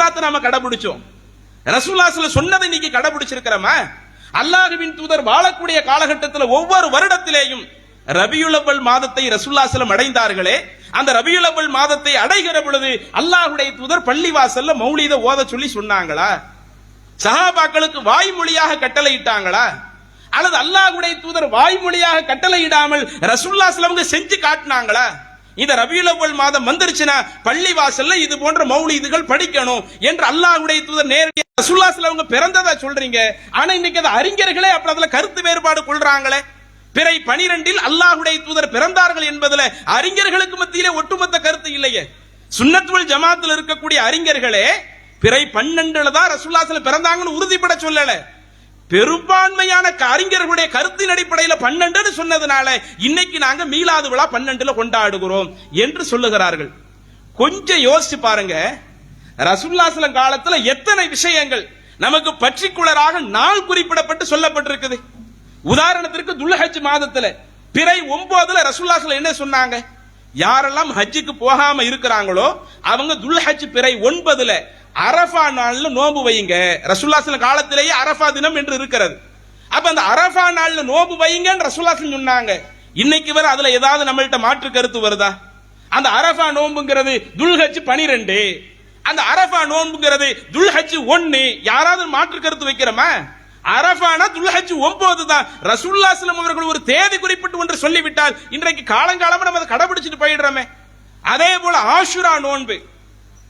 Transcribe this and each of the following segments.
இஸ்லாத்தை நாம கடைபிடிச்சோம். ரசூலுல்லாஹி ஸல்லல்லாஹு சொன்னதை இன்னைக்கு கடைபிடிச்சிருக்கிறோமா? அல்லாஹ்வின் தூதர் வாழக்கூடிய காலகட்டத்தில் ஒவ்வொரு வருடத்திலேயும் ரபியுல் அவ்வல் மாதத்தை ரசூலுல்லாஹி ஸல்லல்லாஹு அலைஹி வஸல்லம் அடைந்தார்களே, அந்த ரபியுல் அவ்வல் மாதத்தை அடைகிற பொழுது அல்லாஹ்வுடைய தூதர் பள்ளிவாசல்ல மௌலித ஓத சொல்லி சொன்னாங்களா? சஹாபாக்களுக்கு வாய்மொழியாக கட்டளையிட்டாங்களா? அல்லது அல்லாஹ்வுடைய தூதர் வாய்மொழியாக கட்டளையிடாமல் ரசூலுல்லாஹி ஸல்லல்லாஹு அலைஹி வஸல்லம் செஞ்சு காட்டினாங்களா? இந்த ரபியுல் அவ்வல் மாதம் வந்துருச்சுனா பள்ளிவாசல்ல இது போன்ற மௌலிதுகள் படிக்கணும் என்று அல்லாஹ்வுடைய தூதர் நேரடியாக ரசூலுல்லாஹி ஸல்லல்லாஹு அலைஹி வஸல்லம் பிறந்ததா சொல்றீங்க. ஆனா இன்னைக்கு அது அறிஞர்களே அப்ப அதுல கருத்து வேறுபாடு கொள்றாங்களே. பிறை 12 அல்லாஹ்வுடைய தூதர் பிறந்தார்கள் என்பதுல அறிஞர்களுக்கு மத்தியிலே ஒட்டுமொத்த கருத்து இல்லையே. சுன்னத்துல் ஜமாத்தில் இருக்கக்கூடிய அறிஞர்களே பிறை 12 தான் ரசூலுல்லாஹி ஸல்லல்லாஹு பிறந்தாங்கன்னு உறுதிப்பட சொல்லல. பெரும்பான்மையான அறிஞர்களுடைய கருத்தின் அடிப்படையில் 12 சொன்னதுனால இன்னைக்கு நாங்க மீலாது விழா 12 கொண்டாடுகிறோம் என்று சொல்லுகிறார்கள். கொஞ்சம் யோசிச்சு பாருங்க, ரசூலுல்லாஹி ஸல்லல்லாஹு காலத்துல எத்தனை விஷயங்கள் நமக்கு பர்டிகுலராக நாள் குறிப்பிடப்பட்டு சொல்லப்பட்டிருக்குது. உதாரணத்திற்கு துல்ஹஜ் மாதத்துல பிறை 9 ரசூலுல்லாஹி ஸல்லல்லாஹு என்ன சொன்னாங்க? யாரெல்லாம் ஹஜ்ஜுக்கு போகாம இருக்கிறாங்களோ அவங்க துல்ஹஜ் பிறை 9 அரஃபா நாள்ல நோன்பு வையுங்க. ரசூலுல்லாஹி ஸல்லல்லாஹு காலத்திலேயே அரஃபா தினம் என்று இருக்கிறது. அப்ப அந்த அரஃபா நாள்ல நோன்பு வையுங்கன்னு ரசூலுல்லாஹி ஸல்லல்லாஹு சொன்னாங்க. இன்னைக்கு வரை அதுல ஏதாவது நம்மள்ட்ட மாற்று கருத்து வருதா? அந்த அரஃபா நோன்புங்கிறது துல்ஹஜ் 12, அந்த அரஃபா நோன்புங்கிறது துல்ஹஜ் 1. யாராவது மாற்று கருத்து வைக்கிறோமா? அரஃபானா துல்ஹஜ் 9 தான். ரசூலுல்லாஹி ஸல்லல்லாஹு அலைஹி அவர்கள் ஒரு தேதி குறிப்பிட்டு ஒன்று சொல்லிவிட்டால் இன்றைக்கு காலங்காலமா நம்ம அதை கடைபிடிச்சிட்டு போயிடுறோமே. அதே போல ஆஷுரா நோன்பு,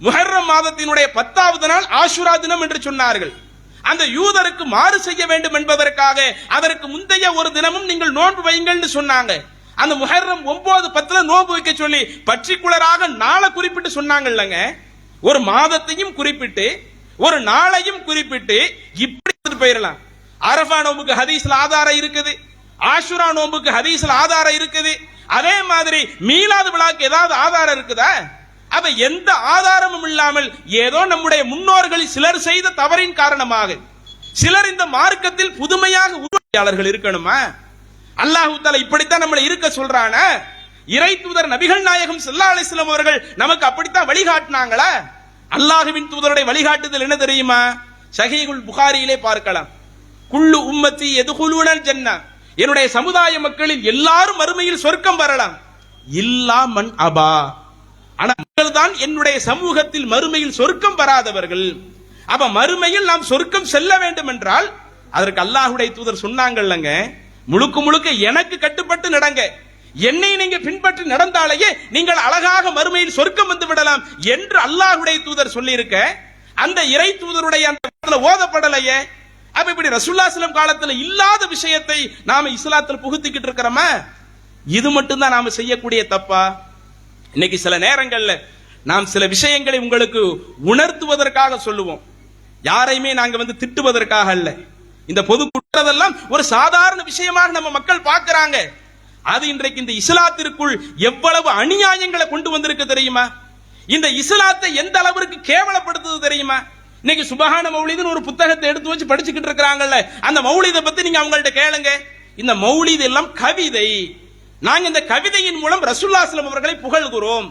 முஹர்ரம் மாதத்தினுடைய 10வது நாள் ஆஷுரா தினம் என்று சொன்னார்கள். அந்த யூதருக்கு மாறு செய்ய வேண்டும் என்பதற்காக அதற்கு முந்தைய ஒரு தினமும் நீங்கள் நோன்பு வையுங்கள் சொன்னாங்க. அந்த முஹர்ரம் 9, 10 நோன்பு வைக்க சொல்லி பர்டிகுலராக நாளை குறிப்பிட்டு சொன்னாங்கல்லங்க. ஒரு மாதத்தையும் குறிப்பிட்டு ஒரு நாளையும் குறிப்பிட்டு இப்படி போயிடலாம். அரஃபா நோம்புக்கு ஹதீஸ்ல ஆதாரம் இருக்குது, ஆஷுரா நோம்புக்கு ஹதீஸ்ல ஆதாரம் இருக்குது. அதே மாதிரி மீலாது விழாக்கு ஏதாவது ஆதாரம் இருக்குதா? அப்ப எந்த ஆதாரமும் இல்லாமல் ஏதோ நம்முடைய முன்னோர்கள் சிலர் செய்த தவறின் காரணமாக சிலர் இந்த மார்க்கத்தில் புதுமையாக உருவாக்கியாளர்கள் இருக்கணுமா? அல்லாஹ் தஆலா இப்படித்தான் நம்மளை இருக்க சொல்றானா? இறை தூதர் நபிகள் நாயகம் ஸல்லல்லாஹு அலைஹி வஸல்லம் அவர்கள் நமக்கு அப்படித்தான் வழிகாட்டினாங்களா? அல்லாஹ்வின் தூதருடைய வழிகாட்டுதல் என்ன தெரியுமா? ஸஹீஹுல் புகாரியிலே பார்க்கலாம். குல்லு உம்மத்தி யதுகுலூனல் ஜன்னah, என்னுடைய சமுதாய மக்களில் எல்லாரும் மறுமையில் சொர்க்கம் வரலாம், இல்லா மன் அபா, ஆனால் தான் என்னுடைய சமூகத்தில் மறுமையில் சொர்க்கம் வராதவர்கள். அப்ப மறுமையில் நாம் சொர்க்கம் செல்ல வேண்டும் என்றால் அதற்கு அல்லாஹ்வுடைய தூதர் சொன்னாங்கல்லங்க, முழுக்க முழுக்க எனக்கு கட்டுப்பட்டு நடங்க, என்னை நீங்க பின்பற்றி நடந்தாலேயே நீங்கள் அழகாக மறுமையில் சொர்க்கம் வந்து விடலாம் என்று அல்லாஹ்வுடைய தூதர் சொல்லி இருக்க, அந்த இறை தூதருடைய அந்த ஓதப்படலையே. அப்ப இப்படி ரசூலுல்லாஹி ஸல்லல்லாஹு அலைஹி காலத்துல இல்லாத விஷயத்தை நாம இஸ்லாத்துல புகுத்திக்கிட்டு இருக்கிறோமா? இது மட்டும்தான் நாம செய்யக்கூடிய தப்பா? இன்னைக்கு சில நேரங்கள்ல நாம் சில விஷயங்களை உங்களுக்கு உணர்த்துவதற்காக சொல்லுவோம், யாரையுமே நாங்க திட்டுவதற்காக அல்ல. இந்த பொது குற்றதெல்லாம் ஒரு சாதாரண விஷயமாக நம்ம மக்கள் பார்க்கிறாங்க. அது இன்றைக்கு இந்த இஸ்லாத்திற்குள் எவ்வளவு அநியாயங்களை கொண்டு வந்திருக்கு தெரியுமா? இந்த இஸ்லாத்தை எந்த அளவிற்கு கேவலப்படுத்துது தெரியுமா? இன்னைக்கு சுபஹான மௌலிதுன்னு ஒரு புத்தகத்தை எடுத்து வச்சு படிச்சுக்கிட்டு இருக்கிறாங்கல்ல, அந்த மௌலிதை பத்தி நீங்க அவங்கள்ட்ட கேளுங்க. இந்த மௌலிது எல்லாம் கவிதை. நாங்க இந்த கவிதையின் மூலம் ரசூலுல்லாஹி ஸல்லல்லாஹு அலைஹி அவர்களை புகழ்கிறோம்.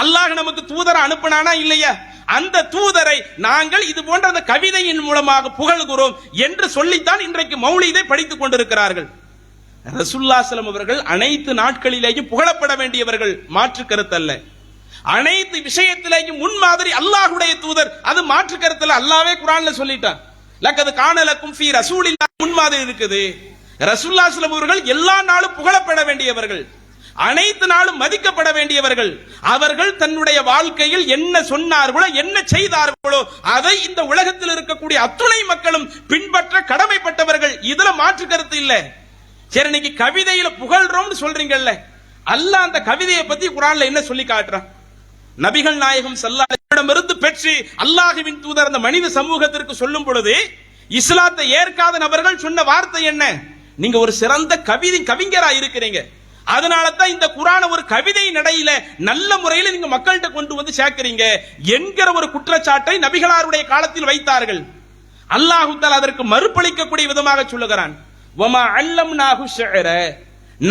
அல்லாஹ் நமக்கு தூதரை அனுப்பினானா இல்லையா? அந்த தூதரை நாங்கள் இது போன்ற அந்த கவிதையின் மூலமாக புகழ்கிறோம் என்று சொல்லித்தான் இன்றைக்கு மௌலிதை படித்துக் கொண்டிருக்கிறார்கள். ரசூலுல்லாஹி ஸல்லல்லாஹு அலைஹி அவர்கள் அனைத்து நாட்களிலேயும் புகழப்பட வேண்டியவர்கள், மாற்று கருத்து அல்ல. அனைத்து விஷயத்திலேயும் முன்மாதிரி அல்லாஹ்வுடைய தூதர், அது மாற்று கருத்துல. அல்லாஹ்வே குர்ஆன்ல சொல்லிட்டான், லக்கது கான லக்கும் ஃபீ ரசூலில்லாஹ் முன்மாதிரி இருக்குது. ரசூலுல்லாஹி ஸல்லல்லாஹு அலைஹி அவர்கள் எல்லா நாளும் புகழப்பட வேண்டியவர்கள், அனைத்து நாளும் மதிக்கப்பட வேண்டியவர்கள். அவர்கள் தன்னுடைய வாழ்க்கையில் என்ன சொன்னார்களோ என்ன செய்தார்களோ அதை இந்த உலகத்தில் இருக்கக்கூடிய அத்துணை மக்களும் பின்பற்ற கடமைப்பட்டவர்கள். இதுல மாற்று கருத்து இல்ல. சரி, இன்னைக்கு கவிதையில புகழ்றோம்னு சொல்றீங்கல்ல, அல்லாஹ் அந்த கவிதையை பத்தி குர்ஆன்ல என்ன சொல்லி காட்டுறான்? நபிகள் நாயகம் ஸல்லல்லாஹு அலைஹி வஸல்லம் இருந்து பெற்று அல்லாஹ்வின் தூதர் அந்த மனித சமூகத்திற்கு சொல்லும் பொழுது இஸ்லாத்தை ஏற்காத நபர்கள் சொன்ன வார்த்தை என்ன? நீங்க ஒரு சிறந்த கவிஞரா இருக்கிறீங்க, அதனால தான் இந்த குர்ஆனை ஒரு கவிதை நடையில நல்ல முறையில் நீங்க மக்கள்கிட்ட கொண்டு வந்து சேர்க்கிறீங்க என்கிற ஒரு குற்றச்சாட்டை நபிகளாருடைய காலத்தில் வைத்தார்கள். அல்லாஹ் தஆலா அதற்கு மறுபளிக்கக்கூடிய விதமாக சொல்லுகிறான், வமா அல்லம்னாஹு ஷிஅர,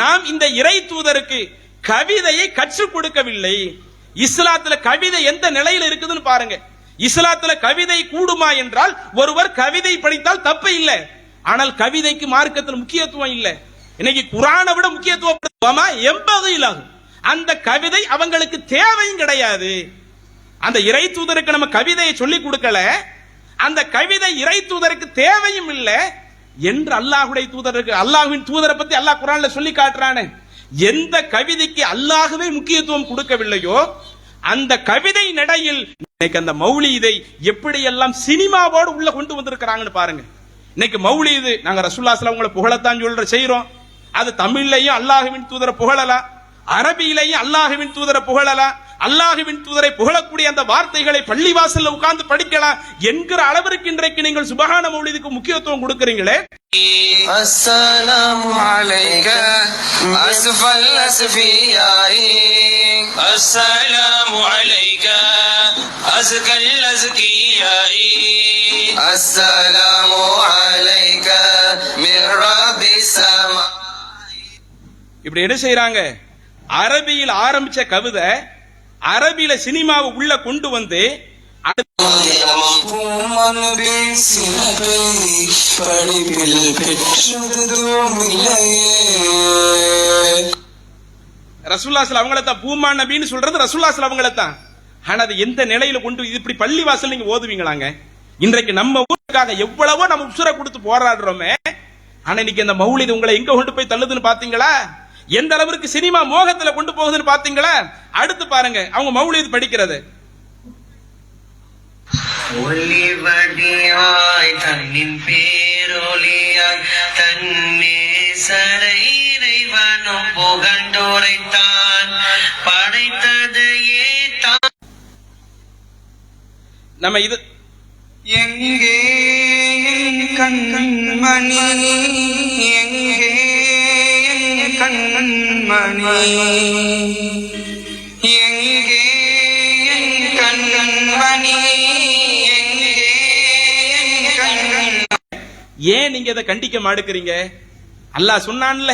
நாம் இந்த இறை தூதருக்கு கவிதையை கற்றுக் கொடுக்கவில்லை. இஸ்லாத்துல கவிதை எந்த நிலையில இருக்குதுன்னு பாருங்க. இஸ்லாத்துல கவிதை கூடுமா என்றால் ஒருவர் கவிதை படித்தால் தப்பு இல்லை. ஆனால் கவிதைக்கு மார்க்கத்தில் முக்கியத்துவம் இல்லை. இன்னைக்கு குர்ஆனை விட முக்கியத்துவம் எம்பகையிலாகும். அந்த கவிதை அவங்களுக்கு தேவையும் கிடையாது. அந்த இறை தூதருக்கு நம்ம கவிதையை சொல்லிக் கொடுக்கல, அந்த கவிதை இறை தூதருக்கு தேவையும் இல்லை என்று அல்லாஹ்வுடைய தூதருக்கு, அல்லாஹ்வின் தூதரை பத்தி அல்லாஹ் குர்ஆன்ல சொல்லி காட்டுறானே. எந்த கவிதைக்கு அல்லாஹ்வே முக்கியத்துவம் கொடுக்கவில்லையோ அந்த கவிதை நடையில் இன்னைக்கு அந்த மௌலீதை எப்படியெல்லாம் சினிமாவோடு உள்ள கொண்டு வந்திருக்கிறாங்கன்னு பாருங்க. இன்னைக்கு மௌலீது நாங்க ரசூலுல்லாஹி ஸல்லல்லாஹு அலைஹி வஸல்லம் புகழத்தான் செய்றோம். அது தமிழ்லையும் அல்லாஹ்வின் தூதரை புகழலாம், அரபியிலையும் அல்லாஹ்வின் தூதரை புகழலாம், அல்லாஹ்வின் தூதரை புகழக்கூடிய அந்த வார்த்தைகளை பள்ளிவாசல்ல உட்கார்ந்து படிக்கலாம் என்கிற அளவிற்கு இன்றைக்கு நீங்கள் சுபஹான மௌலிதுக்கு முக்கியத்துவம் கொடுக்கிறீங்களே. அஸ்ஸலாமு அலைக அஸ்ஃபல் அஸ்ஃபியாயி அஸ்ஸலாமு அலைக அஸ்கல் அஸ்கியாயி அஸ்ஸலாமு அலைக மிர் ரப்பிஸ் ஸமா. இப்படி என்ன செய்யறாங்க? அரபியில் ஆரம்பிச்ச கவிதை அரபியில சினிமாவை உள்ள கொண்டு வந்து ரசூலுல்லாஹி அவங்களத்தான் பூமான் நபின்னு சொல்றது ரசூலுல்லாஹி அவங்களத்தான். ஆனா அது எந்த நிலையில கொண்டு இப்படி பள்ளி வாசல் நீங்க ஓதுவீங்களாங்க? இன்றைக்கு நம்ம ஊருக்காக எவ்வளவோ நம்ம உசுரை கொடுத்து போராடுறோமே. ஆனா இன்னைக்கு இந்த மௌலிது உங்களை எங்க கொண்டு போய் தள்ளுதுன்னு பாத்தீங்களா? எந்த அளவிற்கு சினிமா மோகத்துல கொண்டு போகுதுன்னு பாத்தீங்களா? அடுத்து பாருங்க அவங்க மௌலிது படிக்கிறது. ஒளிவடியாய் தன்னின் பேரொளியாய் தன்னேசரை இறைவனும் புகழ்ந்துரைத்தான் படைத்ததையே தான். நம்ம இது எங்கே கண்மணி எங்கே கண்மணி எங்கே கண்மணி எங்கே கண்மணி. ஏன் நீங்க இதை கண்டிக்க மாட்டேங்கிறீங்க? அல்லாஹ் சொன்னான்ல,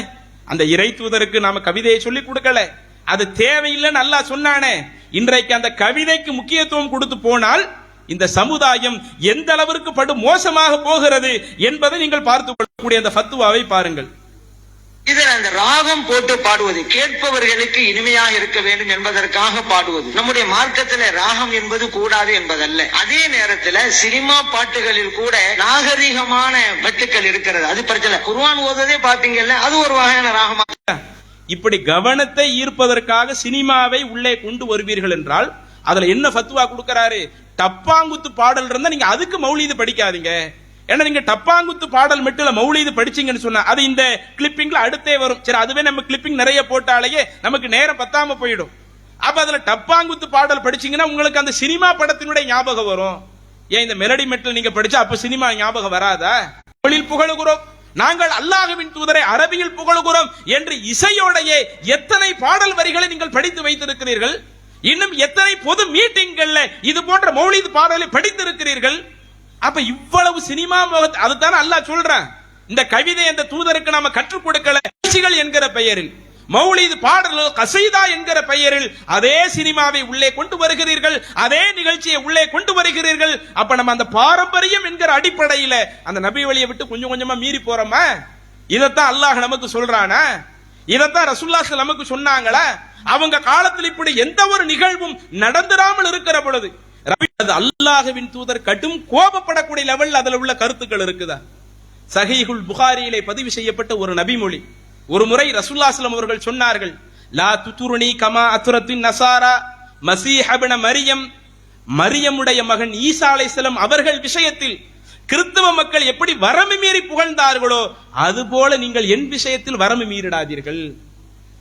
அந்த இறை தூதருக்கு நாம கவிதையை சொல்லி கொடுக்கல, அது தேவையில்லைன்னு அல்லாஹ் சொன்னானே. இன்றைக்கு அந்த கவிதைக்கு முக்கியத்துவம் கொடுத்து போனால் இந்த சமுதாயம் எந்த அளவிற்கு படு மோசமாக போகிறது என்பதை நீங்கள் பார்த்துக் கொள்ளக்கூடிய அந்த ஃபத்வாவை பாருங்கள். இதில் அந்த ராகம் போட்டு பாடுவது கேட்பவர்களுக்கு இனிமையாக இருக்க வேண்டும் என்பதற்காக பாடுவது. நம்முடைய மார்க்கத்தில் ராகம் என்பது கூடாது என்பதல்ல. அதே நேரத்தில் சினிமா பாட்டுகளில் கூட நாகரிகமான மெட்டுக்கள் இருக்கிறது, அது பிரச்சனை. குர்ஆன் ஓததே பாத்தீங்கல்ல, அது ஒரு வகையான ராகமா. இப்படி கவனத்தை ஈர்ப்பதற்காக சினிமாவை உள்ளே கொண்டு வருவீர்கள் என்றால் அதுல என்ன ஃபத்வா கொடுக்கிறாரு? டப்பாங்குத்து பாடல் இருந்தா நீங்க அதுக்கு மௌலிது படிக்காதீங்க. ஏன்னா நீங்க டப்பாங்குத்து பாடல் மெட்டுல மௌலிது படிச்சீங்கன்னு சொன்னா அது இந்த கிளிப்பிங்ல அடுத்தே வரும். சரி, அதுவே நம்ம கிளிப்பிங் நிறைய போட்டாலேயே நமக்கு நேரம் பத்தாம போயிடும். அப்ப அதுல டப்பாங்குத்து பாடல் படிச்சீங்கன்னா உங்களுக்கு அந்த சினிமா படத்தினுடைய ஞாபகம் வரும். ஏன் இந்த மெலடி மெட்டில் நீங்க படிச்சா அப்ப சினிமா ஞாபகம் வராதா? தமிழில் புகழுகிறோம், நாங்கள் அல்லாஹ்வின் தூதரை அரபியில் புகழுகிறோம் என்று இசையோடையே எத்தனை பாடல் வரிகளை நீங்கள் படித்து வைத்திருக்கிறீர்கள்? இன்னும் எத்தனை பொது மீட்டிங்கள்ல இது போன்ற மௌலிது பாடலை படித்திருக்கிறீர்கள்? அப்ப இவ்வளவு சினிமா அதுதான் அல்லாஹ் சொல்றான். இந்த கவிதை அந்த தூதருக்கு நாம கற்றுக் கொடுக்கல என்கிற பெயரில், மௌலிது பாடல்கள் கசீதா என்கிற பெயரில் அதே சினிமாவை உள்ளே கொண்டு வருகிறீர்கள், அதே நிகழ்ச்சியை உள்ளே கொண்டு வருகிறீர்கள். அப்ப நம்ம அந்த பாரம்பரியம் என்கிற அடிப்படையில அந்த நபி வழியை விட்டு கொஞ்சம் கொஞ்சமா மீறி போறோமா? இதத்தான் அல்லாஹ் நமக்கு சொல்றானா? இதத்தான் ரசூலுல்லாஹி நமக்கு சொன்னாங்களா? அவங்க காலத்தில் இப்படி எந்த ஒரு நிகழ்வும் நடந்துராமல் இருக்கிற பொழுது அல்லாஹ்வின் தூதர் கடும் கோபப்படக்கூடிய லெவல் அதுல உள்ள கருத்துக்கள் இருக்குதா? சஹீஹுல் புகாரியிலே பதிவு செய்யப்பட்ட ஒரு நபிமொழி. ஒரு முறை ரசூலுல்லாஹி ஸல்லல்லாஹு அலைஹி அவர்கள் சொன்னார்கள், லா துதுருனி கமா அத்ரத்தின் நசாரா மஸீஹ் இப்னு மரியம், மரியமுடைய மகன் ஈசா அலைஹிஸ்ஸலாம் அவர்கள் விஷயத்தில் கிறிஸ்தவ மக்கள் எப்படி வரம்பு மீறி புகழ்ந்தார்களோ அதுபோல நீங்கள் என் விஷயத்தில் வரம்பு மீறிடாதீர்கள்.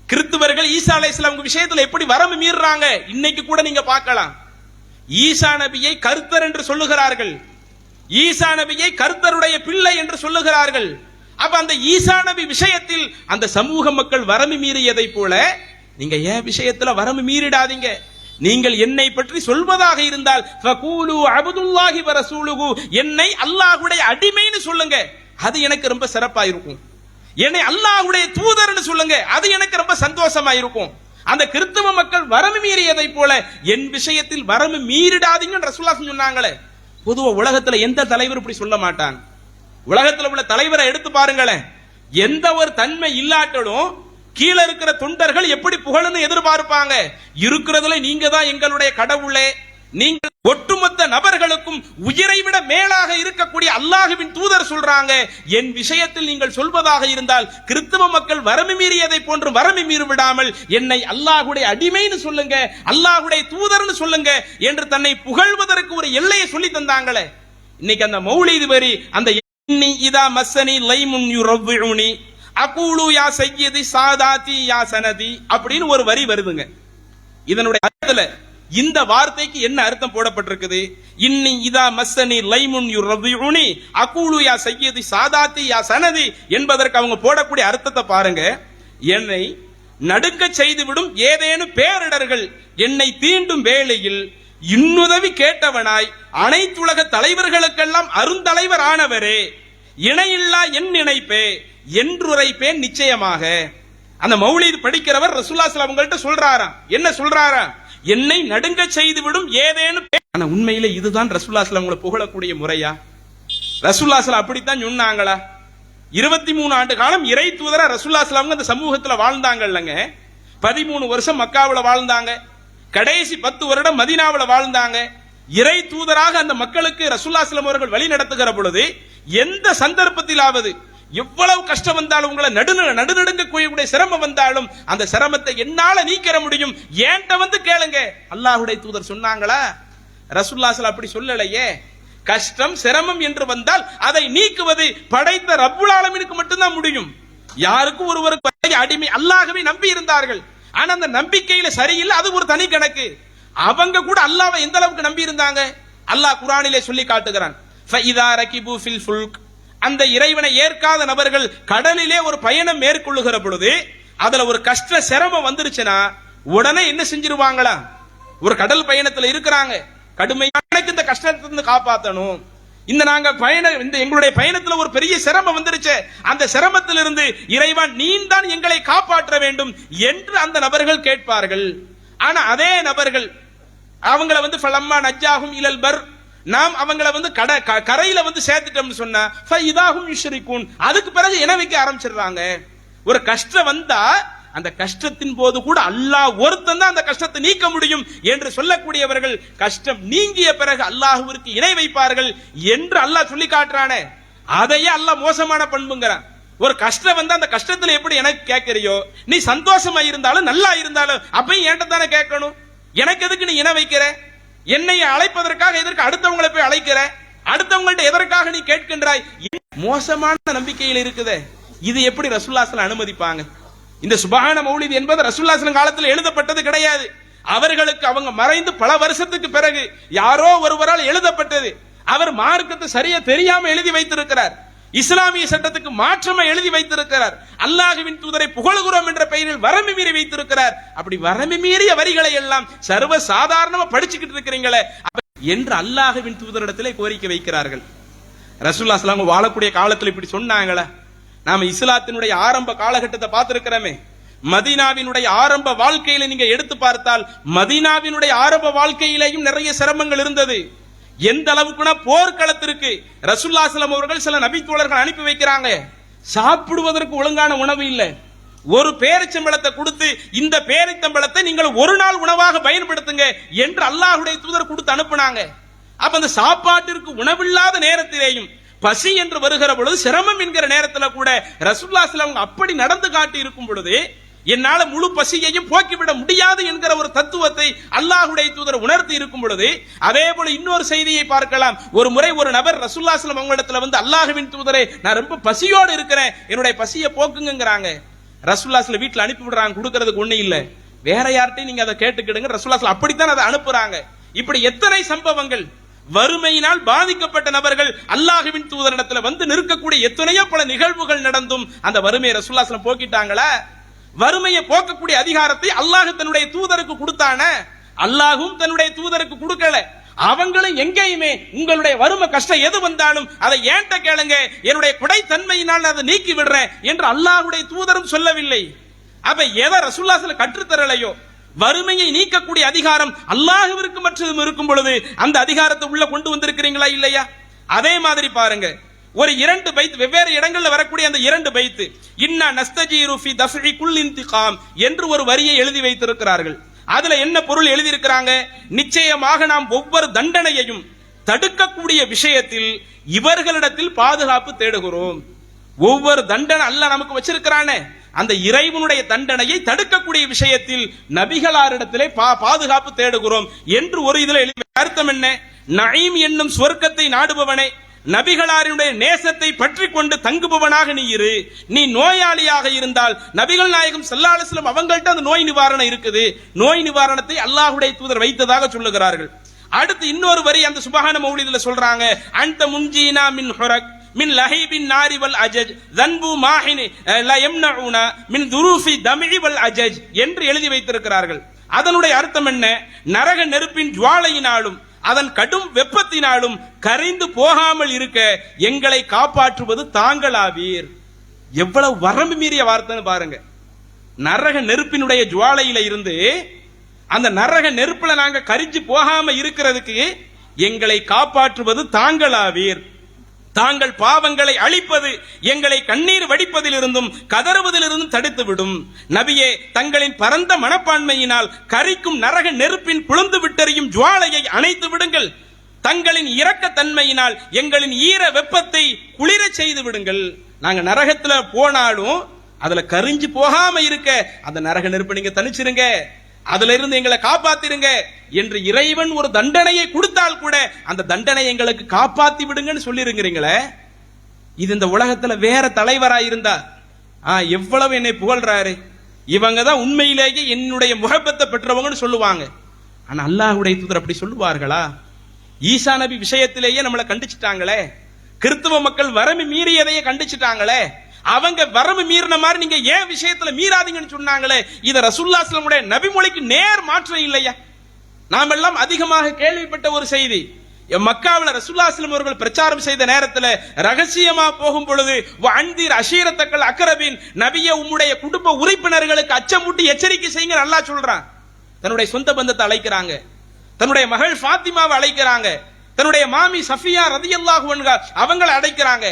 கிறிஸ்தவர்கள் ஈசா அலைஹிஸ்ஸலாம் விஷயத்தில் எப்படி வரம்பு மீறுறாங்க இன்னைக்கு கூட நீங்க பார்க்கலாம். ஈசா நபியை கர்த்தர் என்று சொல்லுகிறார்கள், ஈசா நபியை கர்த்தருடைய பிள்ளை என்று சொல்லுகிறார்கள். அப்ப அந்த ஈசா நபி விஷயத்தில் அந்த சமூக மக்கள் வரம்பு மீறியதை போல நீங்க ஏன் விஷயத்துல வரம்பு மீறிடாதீங்க. நீங்கள் என்னை பற்றி சொல்வதாக இருந்தால் ஃபகூலு அப்துல்லாஹி வ ரசூலுஹு, என்னை அல்லாஹ்வுடைய அடிமைன்னு சொல்லுங்க, அது எனக்கு ரொம்ப சிறப்பா இருக்கும். என்னை அல்லாஹ்வுடைய தூதர்னு சொல்லுங்க, அது எனக்கு ரொம்ப சந்தோஷமா இருக்கும். அந்த கிறிஸ்தவ மக்கள் வரம்பு மீறியதை போல என் விஷயத்தில் வரம்பு மீறிடாதீங்கன்னு ரசூலுல்லாஹ் சொன்னாங்களே. பொதுவா உலகத்துல எந்த தலைவர் இப்படி சொல்ல மாட்டாங்க. உலகத்துல உள்ள தலைவரை எடுத்து பாருங்களேன், எந்த ஒரு தன்மை இல்லாட்டலும் கீழே இருக்கிற தொண்டர்கள் எப்படி புகழன்னு எதிர்பார்ப்பாங்க. இருக்கிறதுல நீங்க தான் எங்களுடைய கடவுளே, நீங்கள் ஒட்டுமொத்த நபர்களுக்கும் உயிரை விட மேலாக இருக்கக்கூடிய அல்லாஹ்வின் தூதர் சொல்றாங்க, என் விஷயத்தில் நீங்கள் சொல்வதாக இருந்தால் கிறிஸ்தவ மக்கள் வரம்பு மீறியதை போன்று வரம்பு மீறி விடாமல் என்னை அல்லாஹ்வுடைய அடிமைன்னு சொல்லுங்க, அல்லாஹ்வுடைய தூதர்னு சொல்லுங்க என்று தன்னை புகழ்வதற்கு ஒரு எல்லையை சொல்லி தந்தாங்களே. இன்னைக்கு அந்த மௌலிது வரி, அந்த இன்னி இதா மஸ்ஸனி லைமுன் யுரவ்விஉனி அகூலு யா சய்யிதி சாதாதி யா சனதி அப்படின்னு ஒரு வரி வருதுங்க. இதனுடைய அர்த்தத்துல இந்த வார்த்தைக்கு என்ன அர்த்தம் போடப்பட்டிருக்குது? இன்னி இதா மஸ்ஸனி லைமுன் யுரவ்விஉனி அகூலு யா சய்யிதி சாதாதி யா சனதி என்பதற்கு அவங்க போடக்கூடிய அர்த்தத்தை பாருங்க. என்னை நடுக்க செய்துவிடும் ஏதேனும் பேரிடர்கள் என்னை தீண்டும் வேளையில் இன்னுதவி கேட்டவனாய் அனைத்துலக தலைவர்களுக்கெல்லாம் அருந்தலைவர் ஆனவரே, இணையில்லா என் நினைப்பே என்றுரைப்பேன் நிச்சயமாக. அந்த மௌலித் படிக்கிறவர் ரசூலுல்லாஹி ஸல்லல்லாஹு அலைஹி வஸல்லம் சொல்றாராம். என்ன சொல்றாராம்? என்னை நடுங்க செய்துவிடும் ஏதேனும். ஆனா உண்மையிலே இதுதான் ரசூலுல்லாஹி ஸல்லல்லாஹு அலைஹி வஸல்லம் புகழக்கூடிய முறையா? ரசூலுல்லாஹி ஸல்லல்லாஹு அப்படித்தான் சொன்னாங்களா? 23 ஆண்டு காலம் இறை தூதரா ரசூலுல்லாஹி ஸல்லல்லாஹு அலைஹி வஸல்லம் அந்த சமூகத்துல வாழ்ந்தாங்கல்லங்க. 13 வருஷம் மக்காவுல வாழ்ந்தாங்க, கடைசி 10 வருடம் மதீனாவுல வாழ்ந்தாங்க. இறை தூதராக அந்த மக்களுக்கு ரசூலுல்லாஹி ஸல்லல்லாஹு அலைஹி வஸல்லம் அவர்கள் வழி நடத்துகிற பொழுது எந்த சந்தர்ப்பத்திலாவது எவ்வளவு கஷ்டம் வந்தாலும், உங்களை நடுநடுங்க கூடிய சிரமம் வந்தாலும் அந்த சிரமத்தை என்னால நீக்கிற முடியும், ஏன்ட்ட வந்து கேளுங்க அல்லாஹ்வுடைய தூதர் சொன்னாங்களா? ரசூலுல்லாஹி ஸல்லல்லாஹு அப்படி சொல்லலையே. கஷ்டம் சிரமம் என்று வந்தால் அதை நீக்குவது படைத்த ரப்புல் ஆலமீனுக்கு மட்டும்தான் முடியும். யாருக்கும் ஒருவருக்கு அடிமை அல்லாஹ்வை நம்பி இருந்தார்கள். ஆனா அந்த நம்பிக்கையில சரியில்லை, அது ஒரு தனி கணக்கு. அவங்க கூட அல்லாஹ்வை எந்த அளவுக்கு நம்பி இருந்தாங்க அல்லாஹ் குர்ஆனிலே சொல்லி காட்டுகிறான். ஃபஇதா ரகிபு ஃபில் ஃபுல்க், அந்த இறைவனை ஏற்காத நபர்கள் கடலிலே ஒரு பயணம் மேற்கொள்ளுகிற பொழுது அதுல ஒரு கஷ்ட சிரமம் வந்துருச்சுன்னா உடனே என்ன செஞ்சிருவாங்களா? ஒரு கடல் பயணத்துல இருக்கிறாங்க, கடுமையான இந்த கஷ்டத்திலிருந்து காப்பாற்றணும், இந்த எங்களுடைய பயணத்துல ஒரு பெரிய சிரமம் வந்துருச்சு, அந்த சிரமத்திலிருந்து இறைவன் நீ தான் எங்களை காப்பாற்ற வேண்டும் என்று அந்த நபர்கள் கேட்பார்கள். ஆனா அதே நபர்கள் அவங்களை ஃபலம்மா நஜ்ஜாஹும் இலல் பர், நாம் அவங்களை கரையில சேர்த்துட்டோம்னு சொன்னா ஃபஇதாஹும் யுஷ்ரிகூன், அதுக்கு பிறகு இணை வைக்க ஆரம்பிச்சிடுறாங்க. ஒரு கஷ்டம் வந்தா அந்த கஷ்டத்தின் போது கூட அல்லாஹ் ஒருத்தன் தான் அந்த கஷ்டத்தை நீக்க முடியும் என்று சொல்லக்கூடியவர்கள் கஷ்டம் நீங்கிய பிறகு அல்லாஹ்விற்கு இணை வைப்பார்கள் என்று அல்லாஹ் சொல்லி காட்டுறானே, அதையே அல்லாஹ் மோசமான பண்புங்கிறான். ஒரு கஷ்டம் வந்தா அந்த கஷ்டத்துல எப்படி எனக்கு கேட்கறியோ, நீ சந்தோஷமா இருந்தாலும் நல்லா இருந்தாலும் அப்பயும் என்கிட்ட தானே கேட்கணும். எனக்கு எதுக்கு நீ இணை வைக்கிற? என்னை அழைப்பதற்காக எதற்கு அடுத்தவங்களை போய் அழைக்கிற? அடுத்தவங்கள்ட்ட எதற்காக நீ கேட்கின்றாய்? மோசமான நம்பிக்கையில் இருக்குதே, இது எப்படி ரசூலுல்லாஹி ஸல்லல்லாஹு அலைஹி அனுமதிப்பாங்க? இந்த சுபஹான மௌலித் என்பது ரசூலுல்லாஹி ஸல்லல்லாஹு அலைஹி காலத்தில் எழுதப்பட்டது கிடையாது. அவர்களுக்கு அவங்க மறைந்து பல வருஷத்துக்கு பிறகு யாரோ ஒருவரால் எழுதப்பட்டது. அவர் மார்க்கத்தை சரியா தெரியாம எழுதி வைத்திருக்கிறார், இஸ்லாமிய சட்டத்துக்கு மாற்றமா எழுதி வைத்திருக்கிறார், அல்லாஹ்வின் தூதரை புகழுகிறோம் என்ற பெயரில் வரம்பு மீறி வைத்திருக்கிறார். அப்படி வரம்பு மீறிய வரிகளை எல்லாம் சர்வ சாதாரணமா படிச்சுக்கிட்டு இருக்கிறீங்களே என்று அல்லாஹ்வின் தூதரிடத்திலே கோரிக்கை வைக்கிறார்கள். ரசூலுல்லாஹி ஸல்லல்லாஹு அலைஹி வாழக்கூடிய காலத்தில் இப்படி சொன்னாங்களா? நாம இஸ்லாத்தினுடைய ஆரம்ப காலகட்டத்தை பார்த்திருக்கிறோமே. மதீனாவினுடைய ஆரம்ப வாழ்க்கையில நீங்க எடுத்து பார்த்தால் மதீனாவினுடைய ஆரம்ப வாழ்க்கையிலேயும் நிறைய சிரமங்கள் இருந்தது. எந்த அளவுக்குனா போர்க்களத்திற்கு ரசூலுல்லாஹி ஸல்லல்லாஹு அலைஹி அவர்கள் சில நபி தோழர்கள் அனுப்பி வைக்கிறாங்க, சாப்பிடுவதற்கு ஒழுங்கான உணவு இல்ல. ஒரு பேரிச்சம்பழத்தை கொடுத்து இந்த பேரிச்சம்பழத்தை நீங்கள் ஒரு நாள் உணவாக பயன்படுத்துங்க என்று அல்லாஹ்வுடைய தூதர் கொடுத்து அனுப்புனாங்க. அப்ப அந்த சாப்பாட்டிற்கு உணவில்லாத நேரத்திலேயும் பசி என்று வருகிற பொழுது சிரமம் என்கிற நேரத்தில் கூட ரசூலுல்லாஹி ஸல்லல்லாஹு அலைஹி அப்படி நடந்து காட்டி இருக்கும் பொழுது என்னால முழு பசியையும் போக்கிவிட முடியாது என்கிற ஒரு தத்துவத்தை அல்லாஹ்வுடைய தூதர் உணர்த்தி இருக்கும் பொழுது அதே போல இன்னொரு செய்தியை பார்க்கலாம். ஒரு முறை ஒரு நபர் ரசூலுல்லாஹி ஸல்லல்லாஹு அலைஹி அவங்களிடத்துல அல்லாஹ்வின் தூதரே நான் ரொம்ப பசியோடு இருக்கிறேன், என்னுடைய பசியை போக்குங்கிறாங்க. ரசூலுல்லாஹி ஸல்லல்லாஹு வீட்டுல அனுப்பி விடுறாங்க, கொடுக்கிறதுக்கு ஒண்ணு இல்ல, வேற யார்ட்டையும் நீங்க அதை கேட்டுக்கிடுங்க. ரசூலுல்லாஹி ஸல்லல்லாஹு அப்படித்தான் அதை அனுப்புறாங்க. இப்படி எத்தனை சம்பவங்கள், வறுமையினால் பாதிக்கப்பட்ட நபர்கள் அல்லாஹ்வின் தூதரிடத்துல நிற்கக்கூடிய எத்தனையோ பல நிகழ்வுகள் நடந்தும் அந்த வறுமையை ரசூலுல்லாஹி ஸல்லல்லாஹு அலைஹி போக்கிட்டாங்களா? வறுமையை போக்கக்கூடிய அதிகாரத்தை அல்லாஹ் தன்னுடைய தூதருக்கு கொடுத்தான, அல்லாஹும் தன்னுடைய தூதருக்கு கொடுக்கல. அவங்களும் எங்கேயுமே உங்களுடைய வறுமை கஷ்டம் எது வந்தாலும் அதை ஏன்ட்ட கேளுங்க, என்னுடைய குடைத்தன்மையினால் அதை நீக்கி விடுறேன் என்று அல்லாஹ்வுடைய தூதரும் சொல்லவில்லை. அப்ப எதை ரசூலுல்லாஹி கற்றுத்தரலையோ, வறுமையை நீக்கக்கூடிய அதிகாரம் அல்லாஹ்விற்கு மட்டும் இருக்கும் பொழுது அந்த அதிகாரத்தை உள்ள கொண்டு வந்திருக்கிறீங்களா இல்லையா? அதே மாதிரி பாருங்க, ஒரு 2 பைத் வெவ்வேறு இடங்கள்ல வரக்கூடிய அந்த 2 பைத், இன்னா நஸ்தஜீரு ஃபி தஃபி குல் இன்திகாம் என்று ஒரு வரியை எழுதி வைத்திருக்கிறார்கள். அதுல என்ன பொருள் எழுதி இருக்கிறாங்க? நிச்சயமாக நாம் ஒவ்வொரு தண்டனையையும் தடுக்கக்கூடிய விஷயத்தில் இவர்களிடத்தில் பாதுகாப்பு தேடுகிறோம். ஒவ்வொரு தண்டனை அல்லாஹ் நமக்கு வச்சிருக்கிறானே, அந்த இறைவனுடைய தண்டனையை தடுக்கக்கூடிய விஷயத்தில் நபிகளாரிடத்திலே பாதுகாப்பு தேடுகிறோம் என்று ஒரு இதுல எழுதி. அர்த்தம் என்ன? நயீம் என்னும் சொர்க்கத்தை நாடுபவனே, நபிகளாரினுடைய நேசத்தை பற்றி கொண்டு தங்குபவனாக நீ இரு. நீ நோயாளியாக இருந்தால் நபிகள் நாயகம் ஸல்லல்லாஹு அலைஹி வஸல்லம் அவங்கள்ட்ட அந்த நோய் நிவாரணம் இருக்குது. நோய் நிவாரணத்தை அல்லாஹ்வுடைய தூதர் வைத்ததாக சொல்லுகிறார்கள். அடுத்து இன்னொரு வரி அந்த சுப்ஹான மௌலிதுல சொல்றாங்க, அந்த முன்ஜீனா மின் ஹுரக் மின் லஹீபின் நாரி வல் அஜஜ் தன்பு மாஹினி லா யம்னஉனா மின் துரூஃபி தமிஇ வல் அஜஜ் என்று எழுதி வைத்திருக்கிறார்கள். அதனுடைய அர்த்தம் என்ன? நரக நெருப்பின் ஜுவாலையினாலும் அதன் கடும் வெப்பத்தினாலும் கரைந்து போகாமல் இருக்க எங்களை காப்பாற்றுவது தாங்களாவீர். எவ்வளவு வரம்பு மீறிய வார்த்தைன்னு பாருங்க. நரக நெருப்பினுடைய ஜுவாலையில இருந்து அந்த நரக நெருப்புல நாங்க கரிஞ்சு போகாம இருக்கிறதுக்கு எங்களை காப்பாற்றுவது தாங்களாவீர். தாங்கள் பாவங்களை அழிப்பது எங்களை கண்ணீர் வடிப்பதிலிருந்தும் கதறுவதிலிருந்தும் தடுத்து விடும். நபியே, தங்களின் பரந்த மனப்பான்மையினால் கரிக்கும் நரக நெருப்பின் புழுந்து விட்டறியும் ஜுவாலையை அணைத்து விடுங்கள். தங்களின் இரக்க தன்மையினால் எங்களின் ஈர வெப்பத்தை குளிர செய்து விடுங்கள். நாங்க நரகத்துல போனாலும் அதுல கரிஞ்சு போகாம இருக்க அந்த நரக நெருப்பை நீங்க தணிச்சிருங்க, அதுல இருந்து எங்களை காப்பாத்திருங்க என்று இறைவன் ஒரு தண்டனையை கொடுத்தால் கூட அந்த தண்டனை எங்களுக்கு காப்பாத்தி விடுங்கன்னு சொல்லிருக்கிறீங்களே. இது இந்த உலகத்துல வேற தலைவரா இருந்தா எவ்வளவு என்னை புகழ்றாரு, இவங்க தான் உண்மையிலேயே என்னுடைய முகப்பத்தை பெற்றவங்கன்னு சொல்லுவாங்க. ஆனா அல்லாஹ்வுடைய தூதர் அப்படி சொல்லுவார்களா? ஈசா நபி விஷயத்திலேயே நம்மளை கண்டிச்சுட்டாங்களே, கிறிஸ்தவ மக்கள் வரம்பு மீறியதையே கண்டிச்சுட்டாங்களே, அவங்க வரம்பு மீறின மாதிரி நீங்க ஏன் விஷயத்துல மீறாதீங்கன்னு சொன்னாங்களே. இத ரசூலுல்லாஹி ஸல்லல்லாஹு அலைஹி வஸல்லம் உடைய நபிமொழிக்கு நேர் மாற்றம் இல்லையா? நாம் எல்லாம் அதிகமாக கேள்விப்பட்ட ஒரு செய்தி, மக்காவில் ரசூலுல்லாஹி ஸல்லல்லாஹு அலைஹி வஸல்லம் அவர்கள் பிரச்சாரம் செய்த நேரத்தில் ரகசியமா போகும் பொழுது வஅன்திர் அஷீரத்தக்கல் அக்ரபின், நபியே உம்முடைய குடும்ப உறுப்பினர்களுக்கு அச்சமூட்டி எச்சரிக்கை செய்யுங்க அல்லாஹ் சொல்றான். தன்னுடைய சொந்த பந்தத்தை அழைக்கிறாங்க, தன்னுடைய மகள் ஃபாத்திமாவை அழைக்கிறாங்க, தன்னுடைய மாமி சஃபியா ரலியல்லாஹு அன்ஹா அவங்களை அழைக்கிறாங்க,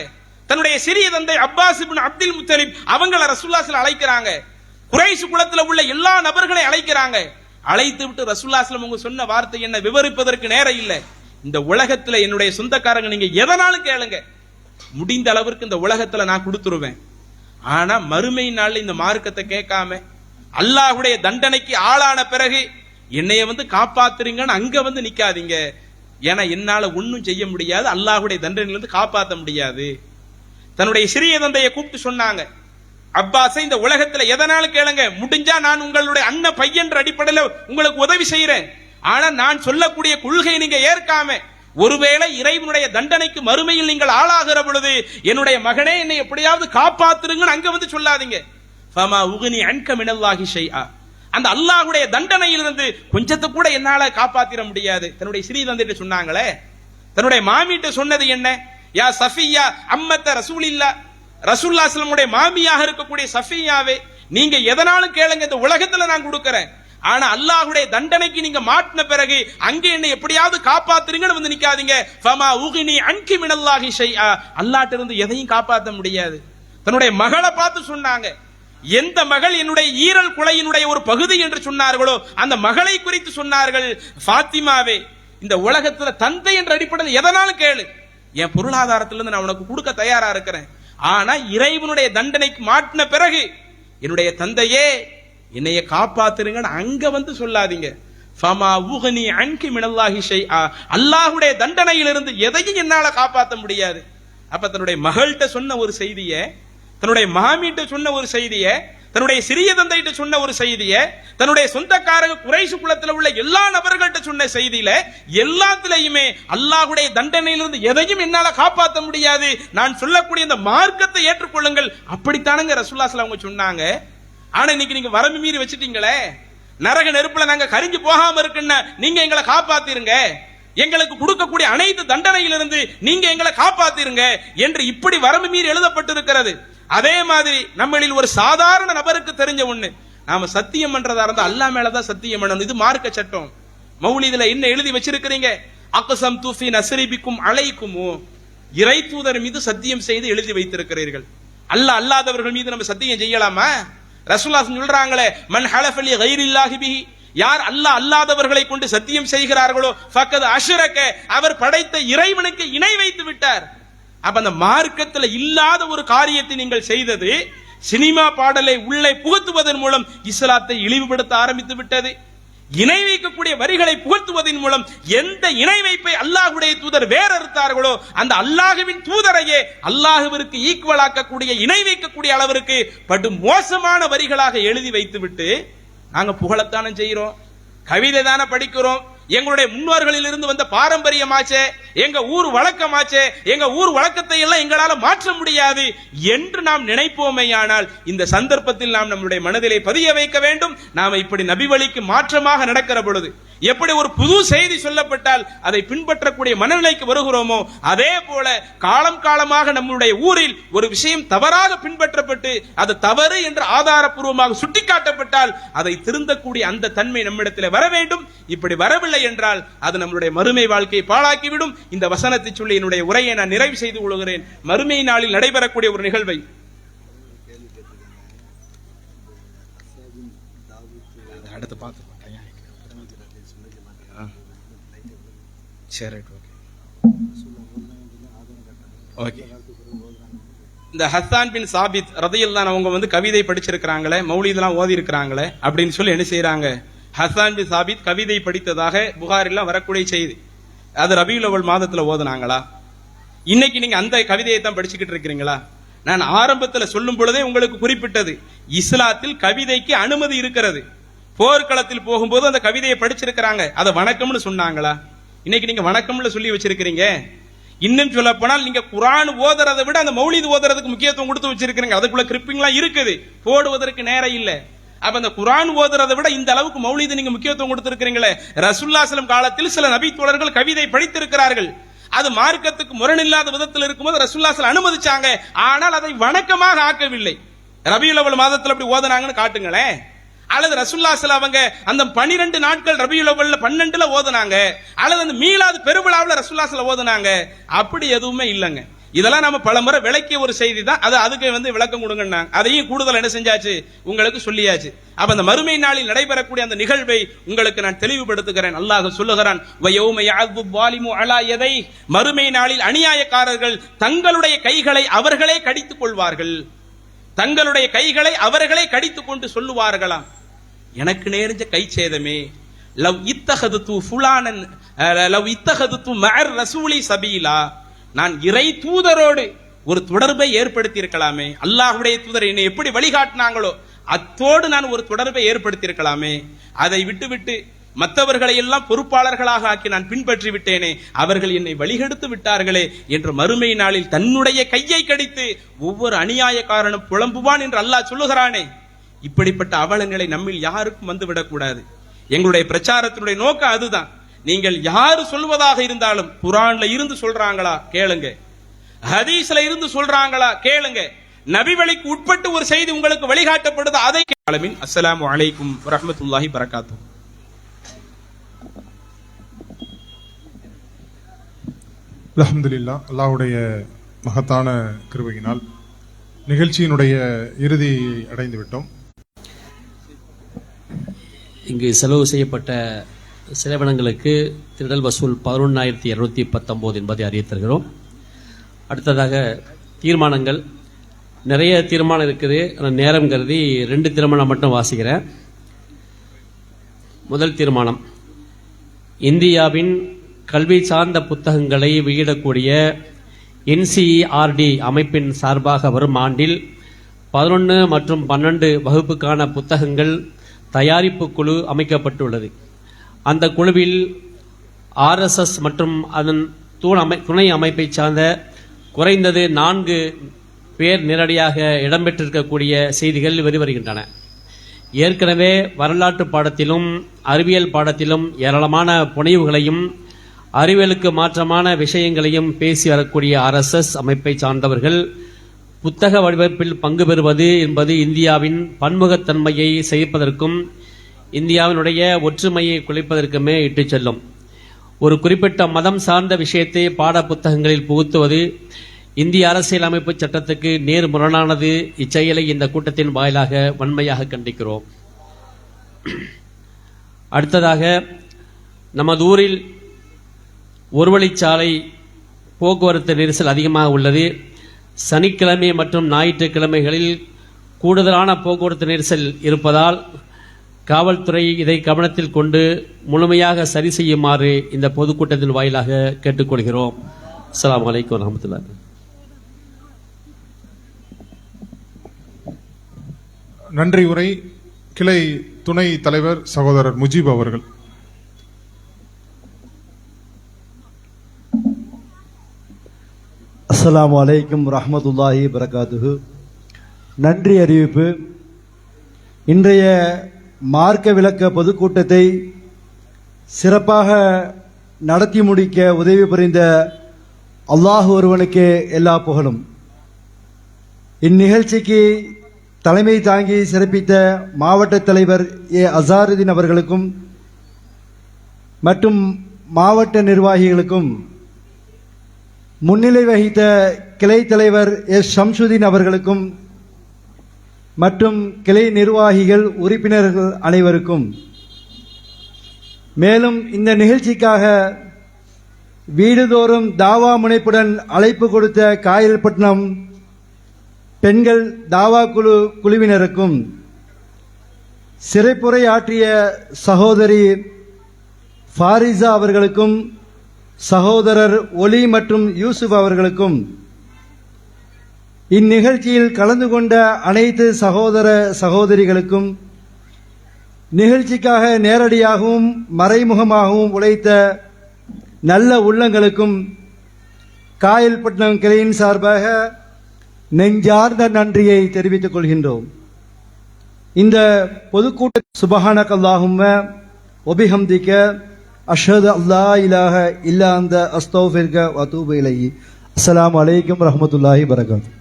தன்னுடைய சிறிய தந்தை அப்பாஸ் இப்னு அப்துல் முத்தலிப் அவங்களை ரசூலுல்லாஹி ஸல்லல்லாஹு அலைஹி வஸல்லம் அழைக்கிறாங்க. குறைஷ் குலத்துல உள்ள எல்லா நபர்களையும் அழைக்கிறாங்க. அழைத்து விட்டு ரசூலுல்லாஹி ஸல்லல்லாஹு அலைஹி வஸல்லம் சொன்ன வார்த்தை என்ன விவரிப்பதற்கு நேரம் இல்லை. இந்த உலகத்துல என்னுடைய சொந்தக்காரங்க நீங்க எதனாலும் கேளுங்க, முடிந்த அளவிற்கு இந்த உலகத்துல நான் கொடுத்துருவேன். ஆனா மறுமை நாள்ல இந்த மார்க்கத்தை கேட்காம அல்லாஹ்வுடைய தண்டனைக்கு ஆளான பிறகு என்னைய காப்பாத்துறீங்கன்னு அங்க நிக்காதீங்க. ஏன்னா என்னால ஒன்னும் செய்ய முடியாது, அல்லாஹ்வுடைய தண்டனையிலிருந்து காப்பாற்ற முடியாது. தன்னுடைய சிறிய தந்தையை கூப்பிட்டு சொன்னாங்க, அப்பாஸை இந்த உலகத்துல எதனாலும் கேளுங்க, முடிஞ்சா நான் உங்களுடைய அண்ணன் பையன்ற அடிப்படையில் உங்களுக்கு உதவி செய்யறேன். ஆனா நான் சொல்லக்கூடிய கொள்கையை நீங்க ஏற்காம ஒருவேளை இறைவனுடைய தண்டனைக்கு மறுமையில் நீங்கள் ஆளாகிற பொழுது என்னுடைய மகனே என்னை எப்படியாவது காப்பாத்துருங்கன்னு அங்க சொல்லாதீங்க. ஃபமா உக்னி அன்க மினல்லாஹி ஷைஆ, அந்த அல்லாஹ்வுடைய தண்டனையிலிருந்து கொஞ்சத்தை கூட என்னால காப்பாத்திர முடியாது. தன்னுடைய சிறிய தந்தையிட்ட சொன்னாங்களே. தன்னுடைய மாமிட்ட சொன்னது என்ன? யா சஃபியா அம்மத்த ரசூலில்லா, ரசூலுல்லாஹி ஸல்லல்லாஹு அலைஹி வஸல்லம் மாமியாக இருக்கக்கூடிய சஃபியாவே, நீங்க எதனாலும் கேளுங்க, இந்த உலகத்துல நான் கொடுக்கறேன். ஆனா அல்லாஹ்வுடைய தண்டனைக்கு நீங்க மாட்டின பிறகு அங்க என்ன எப்படியாவது காப்பாத்துறீங்கன்னு நிக்காதீங்க. ஃபமா உக்னி அன்கி மினல்லாஹி ஷைஆ, அல்லாஹ்ட்ட இருந்து எதையும் காப்பாற்ற முடியாது. தன்னுடைய மகளை பார்த்து சொன்னாங்க, எந்த மகள் என்னுடைய ஈரல் குலையினுடைய ஒரு பகுதி என்று சொன்னார்களோ அந்த மகளை குறித்து சொன்னார்கள், ஃபாத்திமாவே இந்த உலகத்துல தந்தை என்ற அடிப்படையில் எதனாலும் கேளு, என் பொருளாதாரத்திலிருந்து நான் உனக்கு கொடுக்க தயாரா இருக்கிறேன். ஆனா இறைவனுடைய தண்டனைக்கு மாட்டின பிறகு என்னுடைய தந்தையே என்னைய காப்பாத்துருங்கன்னு அங்க சொல்லாதீங்க. ஃபமா உக்னி அன்கி மினல்லாஹி ஷைஆ, அல்லாஹ்வுடைய தண்டனையிலிருந்து எதையும் என்னால காப்பாற்ற முடியாது. அப்ப தன்னுடைய மகள்கிட்ட சொன்ன ஒரு செய்திய, தன்னுடைய மாமிட்ட சொன்ன ஒரு செய்திய, தன்னுடைய சிறிய தந்தையிட்ட சொன்ன ஒரு செய்திய, தன்னுடைய சொந்தக்காரங்க குறைஷ் குலத்துல உள்ள எல்லா நபர்கள்ட்ட சொன்ன செய்தியில எல்லாத்திலையுமே அல்லாஹ்வுடைய தண்டனையிலிருந்து எதையும் என்னால காப்பாற்ற முடியாது, நான் சொல்லக்கூடிய இந்த மார்க்கத்தை ஏற்றுக்கொள்ளுங்கள், அப்படித்தானுங்க ரசூலுல்லாஹி ஸல்லல்லாஹு அலைஹி வஸல்லம் சொன்னாங்க. ஆனா இன்னைக்கு நீங்க வரம்பு மீறி வச்சிட்டீங்களே, நரக நெருப்புல நாங்க கரிஞ்சு போகாம இருக்குன்னா நீங்க எங்களை காப்பாத்திருங்க, எங்களுக்கு கொடுக்கக்கூடிய அனைத்து தண்டனையிலிருந்து நீங்க எங்களை காப்பாத்திருங்க என்று இப்படி வரம்பு மீறி எழுதப்பட்டிருக்கிறது. அதே மாதிரி நம்மளில் ஒரு சாதாரண நபருக்கு தெரிஞ்ச ஒண்ணு, நாம சத்தியம் பண்றதா இருந்தா அல்லாஹ் மேலதான் சத்தியம் பண்ணணும். இது மார்க்க சட்டம். மௌலிதுல என்ன எழுதி வச்சிருக்கிறீங்க? அக்ஸம் துஃபி நஸ்ரிபிக்கும் அலைக்குமோ, இறை தூதர் மீது சத்தியம் செய்து எழுதி வைத்திருக்கிறீர்கள். அல்லாஹ் அல்லாதவர்கள் மீது நம்ம சத்தியம் செய்யலாமா? ரசூலுல்லாஹ் சொல்றாங்களே, மன் ஹலஃப லி கைரில்லாஹி பிஹி, யார் அல்லாஹ் அல்லாதவர்களை கொண்டு சத்தியம் செய்கிறார்களோ ஃபக்கத் அஷ்ரக, அவர் படைத்த இறைவனுக்கு இணை வைத்து விட்டார். அப்ப அந்த மார்க்கத்தில் இல்லாத ஒரு காரியத்தை நீங்கள் செய்தது சினிமா பாடலை உள்ளே புகுத்துவதன் மூலம் இஸ்லாத்தை இழிவுபடுத்த ஆரம்பித்து விட்டது. இணை வைக்கக்கூடிய வரிகளை புகழ்த்துவதன் மூலம் எந்த இணை வைப்பை அல்லாஹ்வுடைய தூதர் வேறறுத்தார்களோ அந்த அல்லாஹ்வின் தூதரையே அல்லாஹ்விற்கு ஈக்குவலாக்கக்கூடிய இணை வைக்கக்கூடிய அளவிற்கு படு மோசமான வரிகளாக எழுதி வைத்துவிட்டு நாங்க புகழத்தானே செய்கிறோம், கவிதை தானே படிக்கிறோம். எங்களுடைய முன்னோர்களில் இருந்து வந்த பாரம்பரியமாச்சே, எங்க ஊர் வழக்கமாச்சே, எங்க ஊர் வழக்கத்தை எல்லாம் எங்களால மாற்ற முடியாது என்று நாம் நினைப்போமேயானால் இந்த சந்தர்ப்பத்தில் நாம் நம்முடைய மனதிலே பதிய வைக்க வேண்டும். நாம இப்படி நபி வழிக்கு மாற்றமாக நடக்கிற பொழுது எப்படி ஒரு புது செய்தி சொல்லப்பட்டால் அதை பின்பற்றக்கூடிய மனநிலைக்கு வருகிறோமோ அதே போல காலம் காலமாக நம்முடைய ஊரில் ஒரு விஷயம் தவறாக பின்பற்றப்பட்டு அது தவறு என்று ஆதாரப்பூர்வமாக சுட்டிக்காட்டப்பட்டால் அதை திருந்தக்கூடிய அந்த தன்மை நம்மிடத்தில் வர வேண்டும். இப்படி வரவில்லை என்றால் அது நம்முடைய மறுமை வாழ்க்கையை பாழாக்கிவிடும். இந்த வசனத்தை சொல்லி என்னுடைய உரையை நான் நிறைவு செய்து கொள்கிறேன். மறுமை நாளில் நடைபெறக்கூடிய ஒரு நிகழ்வை அடுத்து பார்த்து இந்த ஹஸ்ஸான் பின் சாபித் ரதியல்லாஹு அவங்க வந்து கவிதை படிச்சிருக்கிறாங்களே, மௌலிதெல்லாம் ஓதி இருக்கிறாங்களே அப்படின்னு சொல்லி என்ன செய்யறாங்க, ஹஸ்ஸான் பின் சாபித் கவிதை படித்ததாக புகாரிலாம் வரக்கூடிய செய்தி. அது ரபியுல் அவ்வல் மாதத்துல ஓதுனாங்களா? இன்னைக்கு நீங்க அந்த கவிதையை தான் படிச்சுக்கிட்டு இருக்கிறீங்களா? நான் ஆரம்பத்தில் சொல்லும் பொழுதே உங்களுக்கு குறிப்பிட்டது, இஸ்லாத்தில் கவிதைக்கு அனுமதி இருக்கிறது. போர்க்களத்தில் போகும்போது அந்த கவிதையை படிச்சிருக்கிறாங்க, அதை வணக்கம்னு சொன்னாங்களா? இன்னைக்கு நீங்க வணக்கம்னு சொல்லி வச்சிருக்கிறீங்க. இன்னும் சொல்ல போனால் நீங்க குர்ஆன் ஓதுறதை விட அந்த மௌலித் ஓதுறதுக்கு முக்கியத்துவம் கொடுத்து வச்சிருக்கீங்க. அதுக்குள்ள கிரிப்பிங்லாம் இருக்குது, போடுவதற்கு நேரம் இல்ல. அப்ப அந்த குர்ஆன் ஓதுறதை விட இந்த அளவுக்கு மௌலிது நீங்க முக்கியத்துவம் கொடுத்திருக்கிறீங்களே. ரசூலுல்லாஹி ஸல்லல்லாஹு அலைஹி வஸல்லம் காலத்தில் சில நபி தோழர்கள் கவிதை படித்திருக்கிறார்கள். அது மார்க்கத்துக்கு முரணில்லாத விதத்தில் இருக்கும்போது ரசூலுல்லாஹி ஸல்லல்லாஹு அலைஹி வஸல்லம் அனுமதிச்சாங்க. ஆனால் அதை வணக்கமாக ஆக்கவில்லை. ரபியுல் அவ்வல் மாதத்தில் அப்படி ஓதுனாங்கன்னு காட்டுங்களேன். அல்லது ரசூலுல்லாஹி ஸல்லல்லாஹு அலைஹி வஸல்லம் அந்த 12 நாட்கள் ரபியுல் அவ்வல்ல 12ல ஓதுனாங்க, அல்லது அந்த மீலாது பெருவிழாவில் ரசூலுல்லாஹி ஸல்லல்லாஹு அலைஹி வஸல்லம் ஓதுனாங்க. அப்படி எதுவுமே இல்லைங்க. இதெல்லாம் நம்ம பலமுறை விளக்கிய ஒரு செய்தி தான். அதுக்கு வந்து விளக்கம் கொடுங்கன்னாங்க. அதையும் கூடுதல் என்ன செஞ்சாச்சு, உங்களுக்கு சொல்லியாச்சு. அப்ப அந்த மறுமை நாளில் நடைபெறக்கூடிய அந்த நிகழ்வை உங்களுக்கு நான் தெளிவுபடுத்துகிறேன். அல்லாஹ் சொல்லுகிறான், வயௌம யஅது ஸாலிமு அலா யதை, மறுமை நாளில் அநியாயக்காரர்கள் தங்களுடைய கைகளை அவர்களே கடித்துக் கொள்வார்கள். தங்களுடைய கைகளை அவர்களே கடித்துக் கொண்டு சொல்லுவார்களாம், எனக்கு நேர்ந்த கை சேதமே, லவ் இத்தஹது ஃபுலானன் லவ் இத்தஹது மஅர் ரசூலி சபீலா, நான் இறை தூதரோடு ஒரு தொடர்பை ஏற்படுத்தி இருக்கலாமே. அல்லாஹ்வுடைய தூதர் என்னை எப்படி வழிகாட்டினாங்களோ அத்தோடு நான் ஒரு தொடர்பை ஏற்படுத்தி இருக்கலாமே. அதை விட்டுவிட்டு மற்றவர்களை எல்லாம் பொறுப்பாளர்களாக ஆக்கி நான் பின்பற்றி விட்டேனே, அவர்கள் என்னை வழிகெடுத்து விட்டார்களே என்று மறுமை நாளில் தன்னுடைய கையை கடித்து ஒவ்வொரு அநியாயக்காரனும் புலம்புவான் என்று அல்லாஹ் சொல்லுகிறானே. இப்படிப்பட்ட அவலங்களை நம்மில் யாருக்கும் வந்து விடக்கூடாது. எங்களுடைய பிரச்சாரத்தினுடைய நோக்கம் அதுதான். நீங்கள் யாரு சொல்வதாக இருந்தாலும் குர்ஆன்ல இருந்து சொல்றாங்களா கேளுங்க, ஹதீஸ்ல இருந்து சொல்றாங்களா கேளுங்க, நபி வழிக்கு உட்பட்டு ஒரு செய்தி உங்களுக்கு வழிகாட்டப்படுது அதை கேளுங்க. அஸ்ஸலாமு அலைக்கும் வரஹ்மத்துல்லாஹி பரக்காத்துஹு. அல்ஹம்துலில்லாஹ், அல்லாஹ்வுடைய மகத்தான கிருபையினால் நிகழ்ச்சியினுடைய இறுதியை அடைந்து விட்டோம். இங்கு செலவு செய்யப்பட்ட செலவினங்களுக்கு திடல் வசூல் 11,219 என்பதை அறிவித்திருக்கிறோம். அடுத்ததாக தீர்மானங்கள் நிறைய தீர்மானம் இருக்குது. நேரம் கருதி 2 தீர்மானம் மட்டும் வாசிக்கிறேன். முதல் தீர்மானம், இந்தியாவின் கல்வி சார்ந்த புத்தகங்களை வெளியிடக்கூடிய NCERT அமைப்பின் சார்பாக வரும் ஆண்டில் 11 மற்றும் 12 வகுப்புக்கான புத்தகங்கள் தயாரிப்பு குழு அமைக்கப்பட்டுள்ளது. அந்த குழுவில் RSS மற்றும் அதன் துணை அமைப்பை சார்ந்த குறைந்தது 4 பேர் நேரடியாக இடம்பெற்றிருக்கக்கூடிய செய்திகள் வெளிவருகின்றன. ஏற்கனவே வரலாற்று பாடத்திலும் அறிவியல் பாடத்திலும் ஏராளமான புனைவுகளையும் அறிவியலுக்கு மாற்றமான விஷயங்களையும் பேசி வரக்கூடிய RSS அமைப்பை சார்ந்தவர்கள் புத்தக வடிவமைப்பில் பங்கு பெறுவது என்பது இந்தியாவின் பன்முகத்தன்மையை செயற்பதற்கும் இந்தியாவினுடைய ஒற்றுமையை குலைப்பதற்குமே இட்டுச் செல்லும். ஒரு குறிப்பிட்ட மதம் சார்ந்த விஷயத்தை பாட புத்தகங்களில் புகுத்துவது இந்திய அரசியலமைப்பு சட்டத்துக்கு நேர்முரணானது. இச்செயலை இந்த கூட்டத்தின் வாயிலாக வன்மையாக கண்டிக்கிறோம். அடுத்ததாக, நமது ஊரில் ஒருவழிச்சாலை போக்குவரத்து நெரிசல் அதிகமாக உள்ளது. சனிக்கிழமை மற்றும் ஞாயிற்றுக்கிழமைகளில் கூடுதலான போக்குவரத்து நெரிசல் இருப்பதால் காவல்துறை இதை கவனத்தில் கொண்டு முழுமையாக சரி செய்யுமாறு இந்த பொதுக்கூட்டத்தின் வாயிலாக கேட்டுக்கொள்கிறோம். அஸ்ஸலாமு அலைக்கும் வரஹ்மத்துல்லாஹி. நன்றி உரை கிளை துணை தலைவர் சகோதரர் முஜீப் அவர்கள். அஸ்ஸலாமு அலைக்கும் ரஹ்மத்துல்லாஹி பரகாத்துஹு. நன்றி அறிவிப்பு. இன்றைய மார்க்க விளக்க பொதுக்கூட்டத்தை சிறப்பாக நடத்தி முடிக்க உதவி புரிந்த அல்லாஹ் ஒருவனுக்கே எல்லா புகழும். இந்நிகழ்ச்சிக்கு தலைமை தாங்கி சிறப்பித்த மாவட்ட தலைவர் ஏ அசாருதீன் அவர்களுக்கும் மற்றும் மாவட்ட நிர்வாகிகளுக்கும், முன்னிலை வகித்த கிளை தலைவர் எஸ் ஷம்சுதீன் அவர்களுக்கும் மற்றும் கிளை நிர்வாகிகள் உறுப்பினர்கள் அனைவருக்கும், மேலும் இந்த நிகழ்ச்சிக்காக வீடுதோறும் தாவா முனைப்புடன் அழைப்பு கொடுத்த காயல்பட்டினம் பெண்கள் தாவா குழுவினருக்கும், சிறைப்புரை ஆற்றிய சகோதரி ஃபாரிசா அவர்களுக்கும், சகோதரர் ஒலி மற்றும் யூசுப் அவர்களுக்கும், இந்நிகழ்ச்சியில் கலந்து கொண்ட அனைத்து சகோதர சகோதரிகளுக்கும், நிகழ்ச்சிக்காக நேரடியாகவும் மறைமுகமாகவும் உழைத்த நல்ல உள்ளங்களுக்கும் காயல்பட்டினம் கிளையின் சார்பாக நெஞ்சார்ந்த நன்றியை தெரிவித்துக் கொள்கின்றோம். இந்த பொதுக்கூட்ட சுபஹானக அல்லாஹும்ம வபிஹம்திக அஷ்ஹது அல்லா இலாஹ இல்லா அன்த அஸ்தக்ஃபிருக வ அத்தூபு இலைஹி. அஸ்ஸலாமு அலைக்கும் வரஹ்மத்துல்லாஹி வபரகாத்துஹு.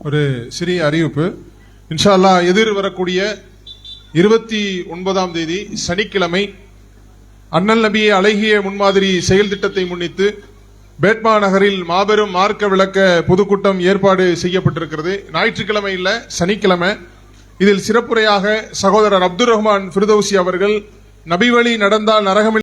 ஒரு சிறிய அறிவிப்பு. இன்ஷா அல்லாஹ் எதிர் வரக்கூடிய 29ஆம் தேதி சனிக்கிழமை அண்ணல் நபி அழகிய முன்மாதிரி செயல் திட்டத்தை முன்னிட்டு பேட்மா நகரில் மாபெரும் மார்க்க விளக்க பொதுக்கூட்டம் ஏற்பாடு செய்யப்பட்டிருக்கிறது. ஞாயிற்றுக்கிழமை இல்ல, சனிக்கிழமை. இதில் சிறப்புரையாக சகோதரர் அப்துல் ரஹ்மான் ஃபிர்தௌசி அவர்கள் நபி வழி நடந்தால் நரகமில்லை